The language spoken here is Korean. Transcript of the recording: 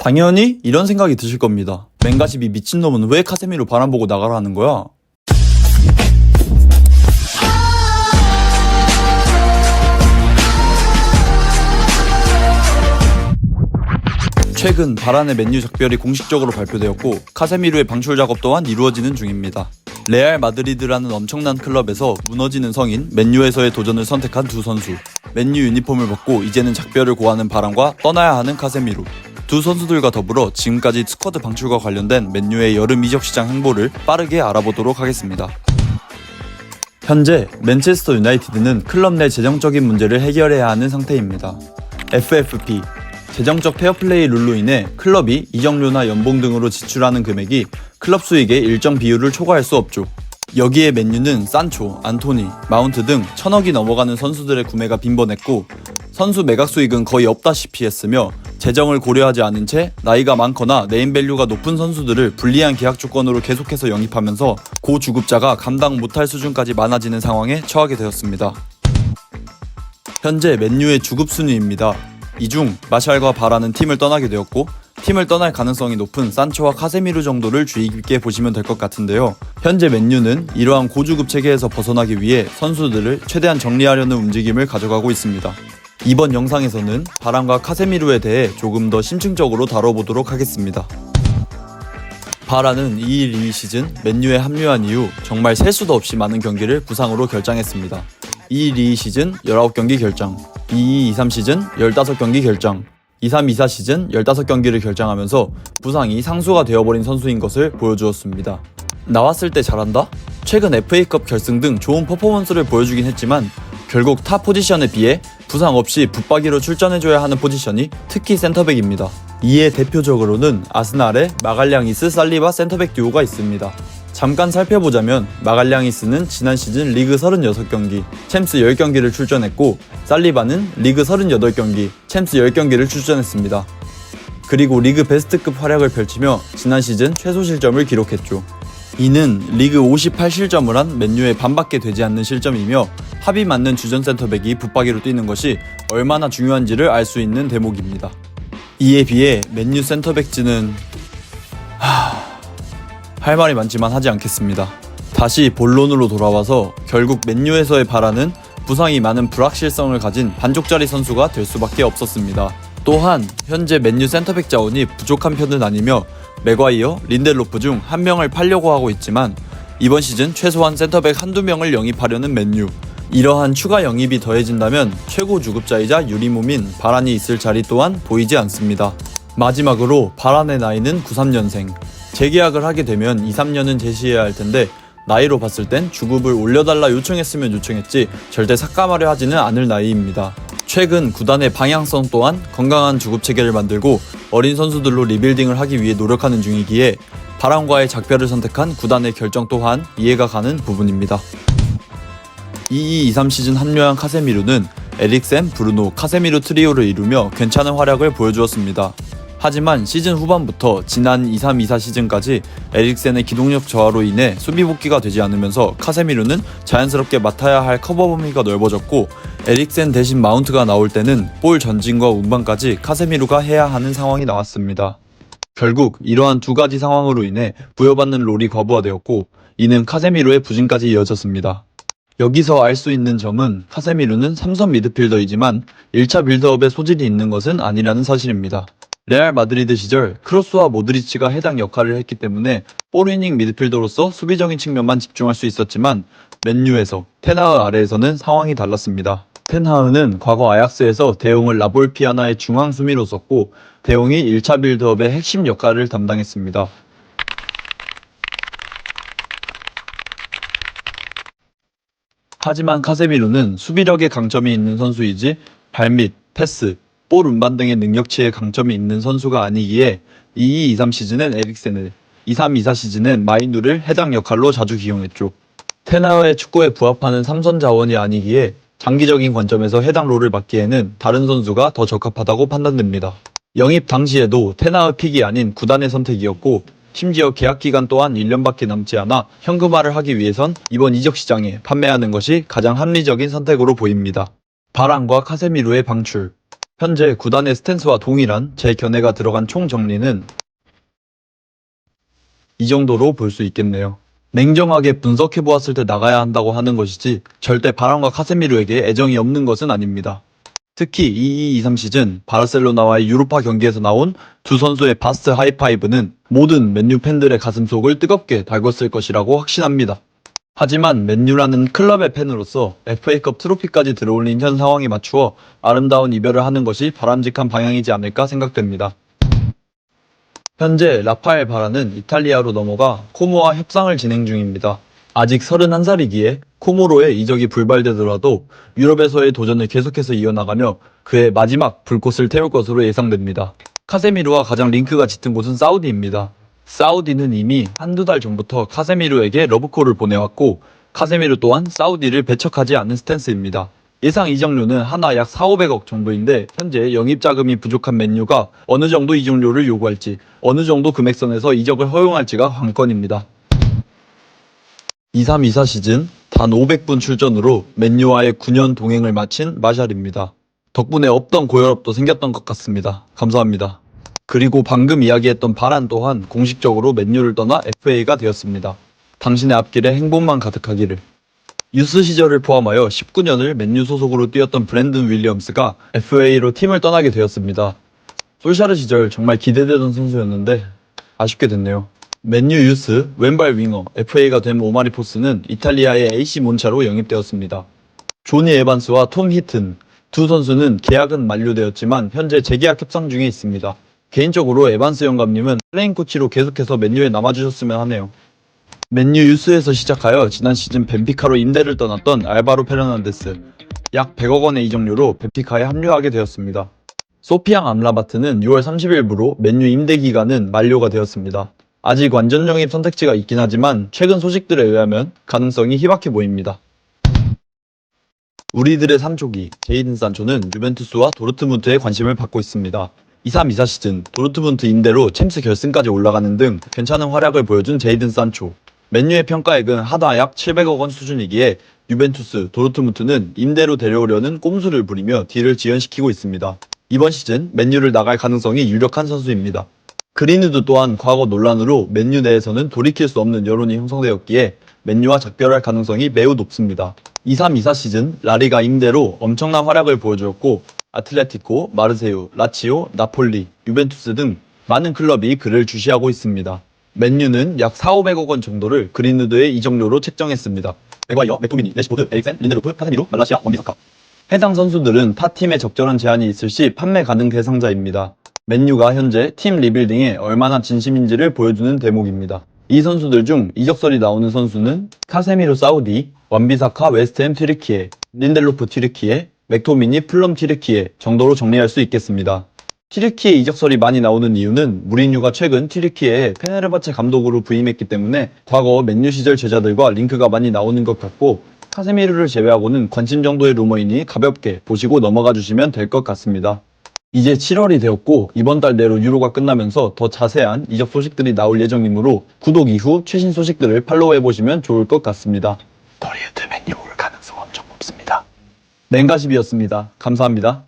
당연히 이런 생각이 드실 겁니다. 맹가십이 미친놈은 왜 카세미로 바람보고 나가라는 거야? 최근 바란의 맨유 작별이 공식적으로 발표되었고 카세미루의 방출 작업 또한 이루어지는 중입니다. 레알 마드리드라는 엄청난 클럽에서 무너지는 성인 맨유에서의 도전을 선택한 두 선수. 맨유 유니폼을 벗고 이제는 작별을 고하는 바란과 떠나야 하는 카세미루. 두 선수들과 더불어 지금까지 스쿼드 방출과 관련된 맨유의 여름 이적 시장 행보를 빠르게 알아보도록 하겠습니다. 현재 맨체스터 유나이티드는 클럽 내 재정적인 문제를 해결해야 하는 상태입니다. FFP 재정적 페어플레이 룰로 인해 클럽이 이적료나 연봉 등으로 지출하는 금액이 클럽 수익의 일정 비율을 초과할 수 없죠. 여기에 맨유는 산초, 안토니, 마운트 등 1,000억이 넘어가는 선수들의 구매가 빈번했고 선수 매각 수익은 거의 없다시피 했으며 재정을 고려하지 않은 채 나이가 많거나 네임밸류가 높은 선수들을 불리한 계약 조건으로 계속해서 영입하면서 고주급자가 감당 못할 수준까지 많아지는 상황에 처하게 되었습니다. 현재 맨유의 주급 순위입니다. 이 중 마샬과 바란은 팀을 떠나게 되었고 팀을 떠날 가능성이 높은 산초와 카세미루 정도를 주의 깊게 보시면 될 것 같은데요. 현재 맨유는 이러한 고주급 체계에서 벗어나기 위해 선수들을 최대한 정리하려는 움직임을 가져가고 있습니다. 이번 영상에서는 바란과 카세미루에 대해 조금 더 심층적으로 다뤄보도록 하겠습니다. 바란은 2-1-2 시즌 맨유에 합류한 이후 정말 셀 수도 없이 많은 경기를 부상으로 결장했습니다. 2-1-2 시즌 19경기 결장, 2-2-2-3 시즌 15경기 결장, 2-3-2-4 시즌 15경기를 결장하면서 부상이 상수가 되어버린 선수인 것을 보여주었습니다. 나왔을 때 잘한다? 최근 FA컵 결승 등 좋은 퍼포먼스를 보여주긴 했지만 결국 타 포지션에 비해 부상 없이 붙박이로 출전해줘야 하는 포지션이 특히 센터백입니다. 이에 대표적으로는 아스날의 마갈량이스 살리바 센터백 듀오가 있습니다. 잠깐 살펴보자면 마갈량이스는 지난 시즌 리그 36경기, 챔스 10경기를 출전했고 살리바는 리그 38경기, 챔스 10경기를 출전했습니다. 그리고 리그 베스트급 활약을 펼치며 지난 시즌 최소 실점을 기록했죠. 이는 리그 58실점을 한 맨유의 반밖에 되지 않는 실점이며 합이 맞는 주전 센터백이 붙박이로 뛰는 것이 얼마나 중요한지를 알 수 있는 대목입니다. 이에 비해 맨유 센터백진은 할 말이 많지만 하지 않겠습니다. 다시 본론으로 돌아와서 결국 맨유에서의 바란은 부상이 많은 불확실성을 가진 반쪽짜리 선수가 될 수밖에 없었습니다. 또한 현재 맨유 센터백 자원이 부족한 편은 아니며 맥과이어, 린델로프 중 한 명을 팔려고 하고 있지만 이번 시즌 최소한 센터백 한두 명을 영입하려는 맨유. 이러한 추가 영입이 더해진다면 최고 주급자이자 유리몸인 바란이 있을 자리 또한 보이지 않습니다. 마지막으로 바란의 나이는 93년생. 재계약을 하게 되면 2-3년은 제시해야 할 텐데 나이로 봤을 땐 주급을 올려달라 요청했으면 요청했지 절대 삭감하려 하지는 않을 나이입니다. 최근 구단의 방향성 또한 건강한 주급 체계를 만들고 어린 선수들로 리빌딩을 하기 위해 노력하는 중이기에 바란과의 작별을 선택한 구단의 결정 또한 이해가 가는 부분입니다. 22-23 시즌 합류한 카세미루는 에릭센, 브루노, 카세미루 트리오를 이루며 괜찮은 활약을 보여주었습니다. 하지만 시즌 후반부터 지난 23-24 시즌까지 에릭센의 기동력 저하로 인해 수비 복귀가 되지 않으면서 카세미루는 자연스럽게 맡아야 할 커버 범위가 넓어졌고 에릭센 대신 마운트가 나올 때는 볼 전진과 운반까지 카세미루가 해야 하는 상황이 나왔습니다. 결국 이러한 두 가지 상황으로 인해 부여받는 롤이 과부하되었고 이는 카세미루의 부진까지 이어졌습니다. 여기서 알 수 있는 점은 카세미루는 3선 미드필더이지만 1차 빌드업에 소질이 있는 것은 아니라는 사실입니다. 레알 마드리드 시절 크로스와 모드리치가 해당 역할을 했기 때문에 볼위닝 미드필더로서 수비적인 측면만 집중할 수 있었지만 맨유에서 텐하흐 아래에서는 상황이 달랐습니다. 텐하흐는 과거 아약스에서 대용을 라볼피아나의 중앙 수미로 썼고 대용이 1차 빌드업의 핵심 역할을 담당했습니다. 하지만 카세미루는 수비력에 강점이 있는 선수이지 발밑, 패스, 볼 운반 등의 능력치에 강점이 있는 선수가 아니기에 22-23 시즌엔 에릭센을, 23-24 시즌엔 마이누를 해당 역할로 자주 기용했죠. 테나흐의 축구에 부합하는 3선 자원이 아니기에 장기적인 관점에서 해당 롤을 맡기에는 다른 선수가 더 적합하다고 판단됩니다. 영입 당시에도 테나흐 픽이 아닌 구단의 선택이었고 심지어 계약 기간 또한 1년밖에 남지 않아 현금화를 하기 위해선 이번 이적 시장에 판매하는 것이 가장 합리적인 선택으로 보입니다. 바란과 카세미루의 방출. 현재 구단의 스탠스와 동일한 제 견해가 들어간 총 정리는 이 정도로 볼 수 있겠네요. 냉정하게 분석해보았을 때 나가야 한다고 하는 것이지 절대 바람과 카세미르에게 애정이 없는 것은 아닙니다. 특히 22-23 시즌 바르셀로나와의 유로파 경기에서 나온 두 선수의 바스트 하이파이브는 모든 맨유 팬들의 가슴속을 뜨겁게 달궜을 것이라고 확신합니다. 하지만 맨유라는 클럽의 팬으로서 FA컵 트로피까지 들어올린 현 상황에 맞추어 아름다운 이별을 하는 것이 바람직한 방향이지 않을까 생각됩니다. 현재 라파엘 바라는 이탈리아로 넘어가 코모와 협상을 진행 중입니다. 아직 31살이기에 코모로의 이적이 불발되더라도 유럽에서의 도전을 계속해서 이어나가며 그의 마지막 불꽃을 태울 것으로 예상됩니다. 카세미르와 가장 링크가 짙은 곳은 사우디입니다. 사우디는 이미 한두 달 전부터 카세미르에게 러브콜을 보내왔고 카세미르 또한 사우디를 배척하지 않는 스탠스입니다. 예상 이적료는 하나 약 4,500억 정도인데 현재 영입자금이 부족한 맨유가 어느 정도 이적료를 요구할지 어느 정도 금액선에서 이적을 허용할지가 관건입니다. 23-24 시즌 단 500분 출전으로 맨유와의 9년 동행을 마친 마샬입니다. 덕분에 없던 고혈압도 생겼던 것 같습니다. 감사합니다. 그리고 방금 이야기했던 바란 또한 공식적으로 맨유를 떠나 FA가 되었습니다. 당신의 앞길에 행복만 가득하기를. 유스 시절을 포함하여 19년을 맨유 소속으로 뛰었던 브랜든 윌리엄스가 FA로 팀을 떠나게 되었습니다. 솔샤르 시절 정말 기대되던 선수였는데 아쉽게 됐네요. 맨유 유스 왼발 윙어 FA가 된 오마리 포스는 이탈리아의 AC 몬차로 영입되었습니다. 조니 에반스와 톰 히튼 두 선수는 계약은 만료되었지만 현재 재계약 협상 중에 있습니다. 개인적으로 에반스 영감님은 플레인 코치로 계속해서 맨유에 남아주셨으면 하네요. 맨유 유스에서 시작하여 지난 시즌 벤피카로 임대를 떠났던 알바로 페르난데스 약 100억 원의 이적료로 벤피카에 합류하게 되었습니다. 소피앙 암라바트는 6월 30일부로 맨유 임대 기간은 만료가 되었습니다. 아직 완전 영입 선택지가 있긴 하지만 최근 소식들에 의하면 가능성이 희박해 보입니다. 우리들의 산초기 제이든 산초는 유벤투스와 도르트문트에 관심을 받고 있습니다. 23-24 시즌 도르트문트 임대로 챔스 결승까지 올라가는 등 괜찮은 활약을 보여준 제이든 산초. 맨유의 평가액은 하나 약 700억 원 수준이기에 유벤투스, 도르트문트는 임대로 데려오려는 꼼수를 부리며 딜을 지연시키고 있습니다. 이번 시즌 맨유를 나갈 가능성이 유력한 선수입니다. 그린우드 또한 과거 논란으로 맨유 내에서는 돌이킬 수 없는 여론이 형성되었기에 맨유와 작별할 가능성이 매우 높습니다. 23-24 시즌 라리가 임대로 엄청난 활약을 보여주었고 아틀레티코, 마르세유, 라치오, 나폴리, 유벤투스 등 많은 클럽이 그를 주시하고 있습니다. 맨유는 약 4,500억 원 정도를 그린우드의 이적료로 책정했습니다. 맥과이어, 맥토미니, 레시포드, 에릭센, 린데로프, 카세미로, 말라시아, 원비사카. 해당 선수들은 타 팀에 적절한 제한이 있을 시 판매 가능 대상자입니다. 맨유가 현재 팀 리빌딩에 얼마나 진심인지를 보여주는 대목입니다. 이 선수들 중 이적설이 나오는 선수는 카세미로 사우디, 완비사카 웨스트햄 튀르키예, 린델로프 튀르키예, 맥토미니 플럼 튀르키예 정도로 정리할 수 있겠습니다. 튀르키예 이적설이 많이 나오는 이유는 무리뉴가 최근 튀르키예에 페네르바체 감독으로 부임했기 때문에 과거 맨유 시절 제자들과 링크가 많이 나오는 것 같고 카세미르를 제외하고는 관심 정도의 루머이니 가볍게 보시고 넘어가 주시면 될 것 같습니다. 이제 7월이 되었고 이번 달 내로 유로가 끝나면서 더 자세한 이적 소식들이 나올 예정이므로 구독 이후 최신 소식들을 팔로우해보시면 좋을 것 같습니다. 더리우드 맨유 올 가능성 엄청 높습니다. 맹가십이었습니다. 감사합니다.